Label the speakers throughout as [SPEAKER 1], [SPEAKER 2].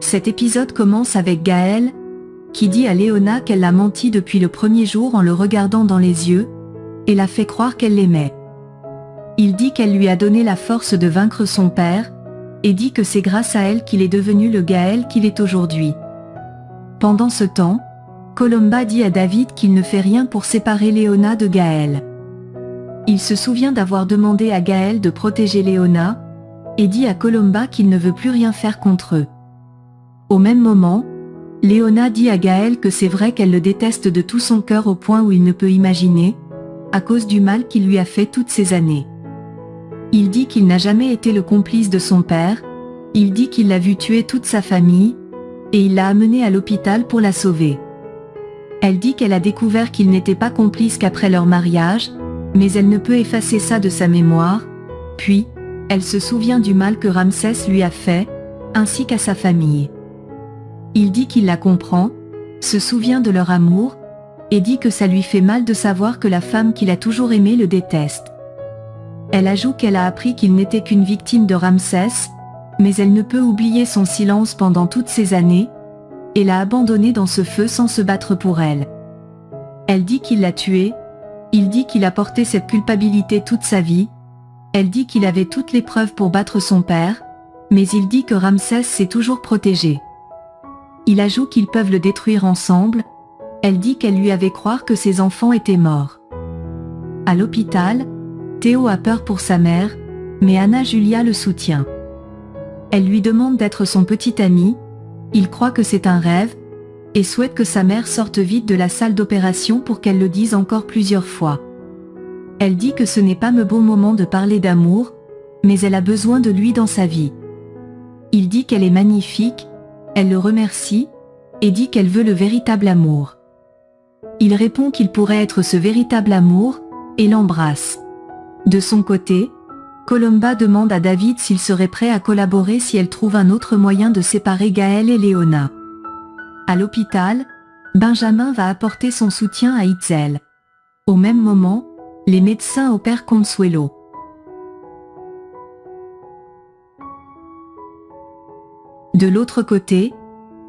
[SPEAKER 1] Cet épisode commence avec Gaël, qui dit à Léona qu'elle l'a menti depuis le premier jour en le regardant dans les yeux, et l'a fait croire qu'elle l'aimait. Il dit qu'elle lui a donné la force de vaincre son père, et dit que c'est grâce à elle qu'il est devenu le Gaël qu'il est aujourd'hui. Pendant ce temps, Colomba dit à David qu'il ne fait rien pour séparer Léona de Gaël. Il se souvient d'avoir demandé à Gaël de protéger Léona, et dit à Colomba qu'il ne veut plus rien faire contre eux. Au même moment, Léona dit à Gaël que c'est vrai qu'elle le déteste de tout son cœur au point où il ne peut imaginer, à cause du mal qu'il lui a fait toutes ces années. Il dit qu'il n'a jamais été le complice de son père, il dit qu'il l'a vu tuer toute sa famille, et il l'a amenée à l'hôpital pour la sauver. Elle dit qu'elle a découvert qu'il n'était pas complice qu'après leur mariage, mais elle ne peut effacer ça de sa mémoire, puis, elle se souvient du mal que Ramsès lui a fait, ainsi qu'à sa famille. Il dit qu'il la comprend, se souvient de leur amour, et dit que ça lui fait mal de savoir que la femme qu'il a toujours aimée le déteste. Elle ajoute qu'elle a appris qu'il n'était qu'une victime de Ramsès, mais elle ne peut oublier son silence pendant toutes ces années, et l'a abandonnée dans ce feu sans se battre pour elle. Elle dit qu'il l'a tuée, il dit qu'il a porté cette culpabilité toute sa vie, elle dit qu'il avait toutes les preuves pour battre son père, mais il dit que Ramsès s'est toujours protégé. Il ajoute qu'ils peuvent le détruire ensemble, elle dit qu'elle lui avait croire que ses enfants étaient morts. À l'hôpital, Théo a peur pour sa mère, mais Anna Julia le soutient. Elle lui demande d'être son petit ami, il croit que c'est un rêve, et souhaite que sa mère sorte vite de la salle d'opération pour qu'elle le dise encore plusieurs fois. Elle dit que ce n'est pas le bon moment de parler d'amour, mais elle a besoin de lui dans sa vie. Il dit qu'elle est magnifique, elle le remercie, et dit qu'elle veut le véritable amour. Il répond qu'il pourrait être ce véritable amour, et l'embrasse. De son côté, Colomba demande à David s'il serait prêt à collaborer si elle trouve un autre moyen de séparer Gaël et Léona. À l'hôpital, Benjamin va apporter son soutien à Itzel. Au même moment, les médecins opèrent Consuelo. De l'autre côté,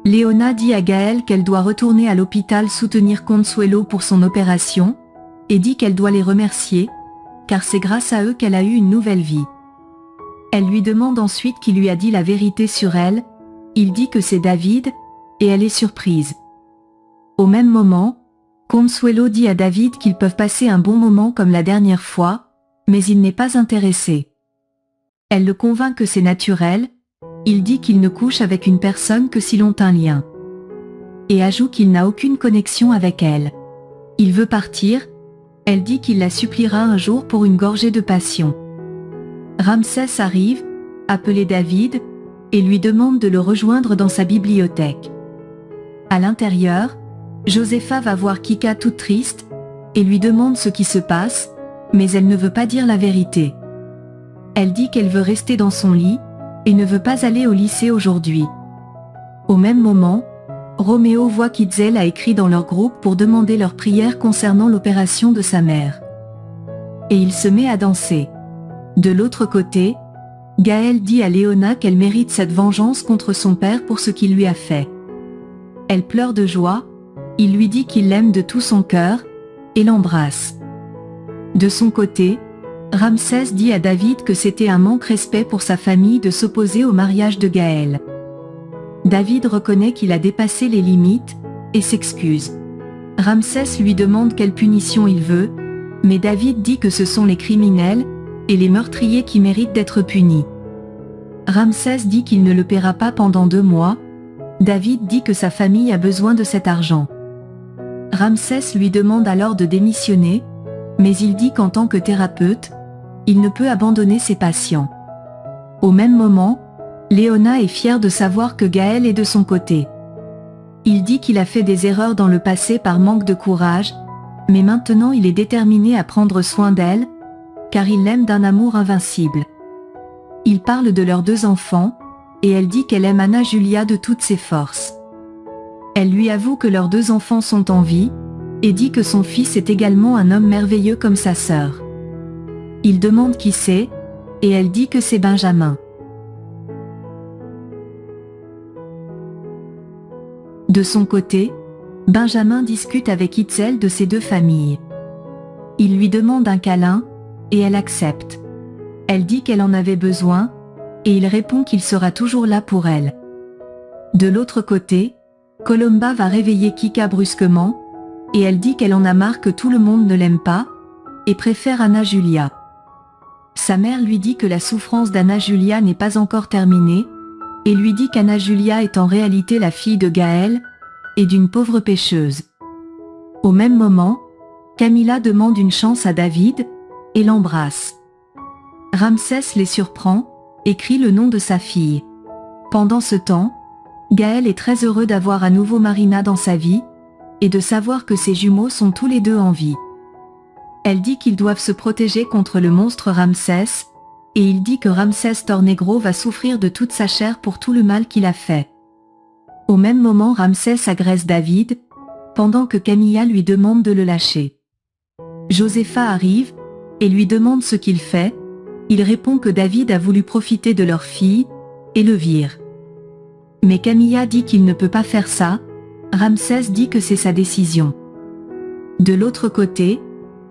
[SPEAKER 1] Léona dit à Gaël qu'elle doit retourner à l'hôpital soutenir Consuelo pour son opération, et dit qu'elle doit les remercier, car c'est grâce à eux qu'elle a eu une nouvelle vie. Elle lui demande ensuite qui lui a dit la vérité sur elle, il dit que c'est David, et elle est surprise. Au même moment, Consuelo dit à David qu'ils peuvent passer un bon moment comme la dernière fois, mais il n'est pas intéressé. Elle le convainc que c'est naturel, il dit qu'il ne couche avec une personne que s'ils ont un lien. Et ajoute qu'il n'a aucune connexion avec elle. Il veut partir, elle dit qu'il la suppliera un jour pour une gorgée de passion. Ramsès arrive, appelé David, et lui demande de le rejoindre dans sa bibliothèque. À l'intérieur, Josepha va voir Kika toute triste, et lui demande ce qui se passe, mais elle ne veut pas dire la vérité. Elle dit qu'elle veut rester dans son lit, et ne veut pas aller au lycée aujourd'hui. Au même moment, Roméo voit qu'Itzel a écrit dans leur groupe pour demander leur prière concernant l'opération de sa mère. Et il se met à danser. De l'autre côté, Gaël dit à Léona qu'elle mérite cette vengeance contre son père pour ce qu'il lui a fait. Elle pleure de joie, il lui dit qu'il l'aime de tout son cœur, et l'embrasse. De son côté, Ramsès dit à David que c'était un manque de respect pour sa famille de s'opposer au mariage de Gaël. David reconnaît qu'il a dépassé les limites, et s'excuse. Ramsès lui demande quelle punition il veut, mais David dit que ce sont les criminels, et les meurtriers qui méritent d'être punis. Ramsès dit qu'il ne le paiera pas pendant 2 mois, David dit que sa famille a besoin de cet argent. Ramsès lui demande alors de démissionner, mais il dit qu'en tant que thérapeute, il ne peut abandonner ses patients. Au même moment, Léona est fière de savoir que Gaël est de son côté. Il dit qu'il a fait des erreurs dans le passé par manque de courage, mais maintenant il est déterminé à prendre soin d'elle, car il l'aime d'un amour invincible. Il parle de leurs 2 enfants, et elle dit qu'elle aime Anna Julia de toutes ses forces. Elle lui avoue que leurs 2 enfants sont en vie, et dit que son fils est également un homme merveilleux comme sa sœur. Il demande qui c'est, et elle dit que c'est Benjamin. De son côté, Benjamin discute avec Itzel de ces deux familles. Il lui demande un câlin, et elle accepte. Elle dit qu'elle en avait besoin, et il répond qu'il sera toujours là pour elle. De l'autre côté, Colomba va réveiller Kika brusquement, et elle dit qu'elle en a marre que tout le monde ne l'aime pas, et préfère Anna Julia. Sa mère lui dit que la souffrance d'Anna Julia n'est pas encore terminée, et lui dit qu'Anna Julia est en réalité la fille de Gaël, et d'une pauvre pêcheuse. Au même moment, Camilla demande une chance à David, et l'embrasse. Ramsès les surprend, et crie le nom de sa fille. Pendant ce temps, Gaël est très heureux d'avoir à nouveau Marina dans sa vie, et de savoir que ses jumeaux sont tous les deux en vie. Elle dit qu'ils doivent se protéger contre le monstre Ramsès, et il dit que Ramsès Tornegro va souffrir de toute sa chair pour tout le mal qu'il a fait. Au même moment, Ramsès agresse David, pendant que Camilla lui demande de le lâcher. Josépha arrive, et lui demande ce qu'il fait. Il répond que David a voulu profiter de leur fille, et le vire. Mais Camilla dit qu'il ne peut pas faire ça. Ramsès dit que c'est sa décision. De l'autre côté,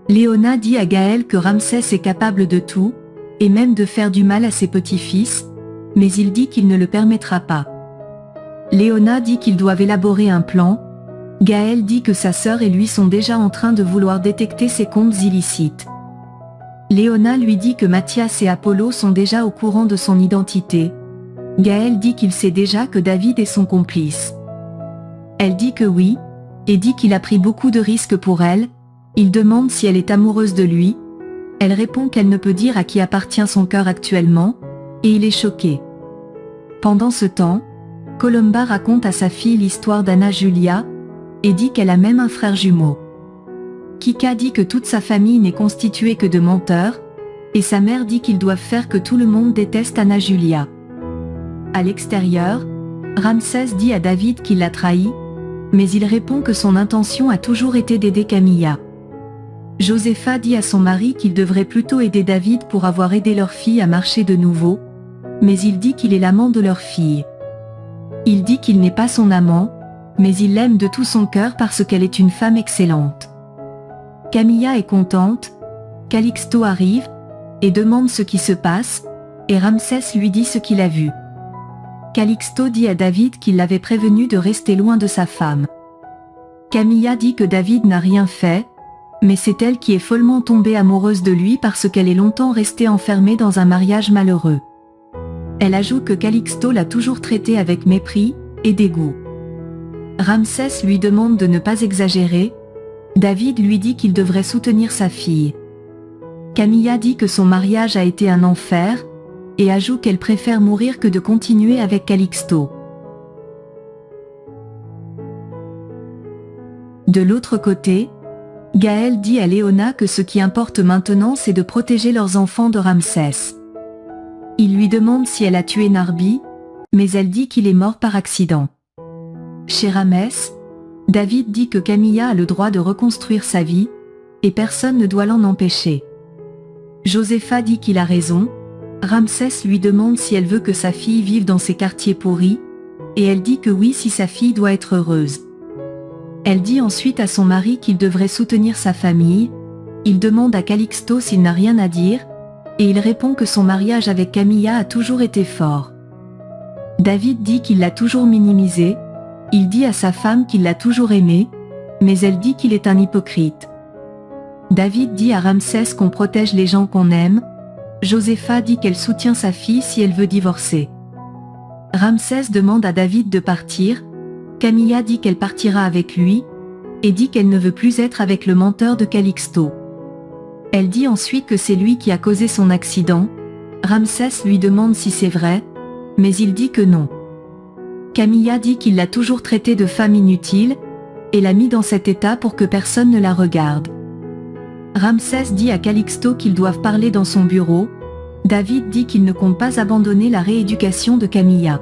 [SPEAKER 1] Léona dit à Gaël que Ramsès est capable de tout, et même de faire du mal à ses petits-fils, mais il dit qu'il ne le permettra pas. Léona dit qu'ils doivent élaborer un plan. Gaël dit que sa sœur et lui sont déjà en train de vouloir détecter ses comptes illicites. Léona lui dit que Mathias et Apollo sont déjà au courant de son identité. Gaël dit qu'il sait déjà que David est son complice. Elle dit que oui, et dit qu'il a pris beaucoup de risques pour elle. Il demande si elle est amoureuse de lui. Elle répond qu'elle ne peut dire à qui appartient son cœur actuellement, et il est choqué. Pendant ce temps, Colomba raconte à sa fille l'histoire d'Anna Julia, et dit qu'elle a même un frère jumeau. Kika dit que toute sa famille n'est constituée que de menteurs, et sa mère dit qu'ils doivent faire que tout le monde déteste Anna Julia. À l'extérieur, Ramsès dit à David qu'il l'a trahi, mais il répond que son intention a toujours été d'aider Camilla. Josépha dit à son mari qu'il devrait plutôt aider David pour avoir aidé leur fille à marcher de nouveau, mais il dit qu'il est l'amant de leur fille. Il dit qu'il n'est pas son amant, mais il l'aime de tout son cœur parce qu'elle est une femme excellente. Camilla est contente. Calixto arrive, et demande ce qui se passe, et Ramsès lui dit ce qu'il a vu. Calixto dit à David qu'il l'avait prévenu de rester loin de sa femme. Camilla dit que David n'a rien fait, mais c'est elle qui est follement tombée amoureuse de lui parce qu'elle est longtemps restée enfermée dans un mariage malheureux. Elle ajoute que Calixto l'a toujours traitée avec mépris et dégoût. Ramsès lui demande de ne pas exagérer. David lui dit qu'il devrait soutenir sa fille. Camilla dit que son mariage a été un enfer, et ajoute qu'elle préfère mourir que de continuer avec Calixto. De l'autre côté, Gaël dit à Léona que ce qui importe maintenant c'est de protéger leurs enfants de Ramsès. Il lui demande si elle a tué Narbi, mais elle dit qu'il est mort par accident. Chez Ramès, David dit que Camilla a le droit de reconstruire sa vie, et personne ne doit l'en empêcher. Josépha dit qu'il a raison. Ramsès lui demande si elle veut que sa fille vive dans ces quartiers pourris, et elle dit que oui si sa fille doit être heureuse. Elle dit ensuite à son mari qu'il devrait soutenir sa famille. Il demande à Calixto s'il n'a rien à dire, et il répond que son mariage avec Camilla a toujours été fort. David dit qu'il l'a toujours minimisé. Il dit à sa femme qu'il l'a toujours aimé, mais elle dit qu'il est un hypocrite. David dit à Ramsès qu'on protège les gens qu'on aime. Josépha dit qu'elle soutient sa fille si elle veut divorcer. Ramsès demande à David de partir. Camilla dit qu'elle partira avec lui, et dit qu'elle ne veut plus être avec le menteur de Calixto. Elle dit ensuite que c'est lui qui a causé son accident. Ramsès lui demande si c'est vrai, mais il dit que non. Camilla dit qu'il l'a toujours traitée de femme inutile, et l'a mis dans cet état pour que personne ne la regarde. Ramsès dit à Calixto qu'ils doivent parler dans son bureau. David dit qu'il ne compte pas abandonner la rééducation de Camilla.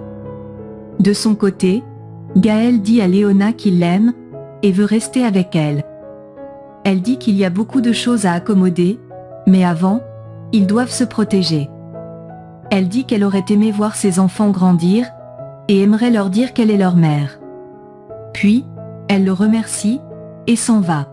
[SPEAKER 1] De son côté, Gaël dit à Léona qu'il l'aime, et veut rester avec elle. Elle dit qu'il y a beaucoup de choses à accommoder, mais avant, ils doivent se protéger. Elle dit qu'elle aurait aimé voir ses enfants grandir, et aimerait leur dire qu'elle est leur mère. Puis, elle le remercie, et s'en va.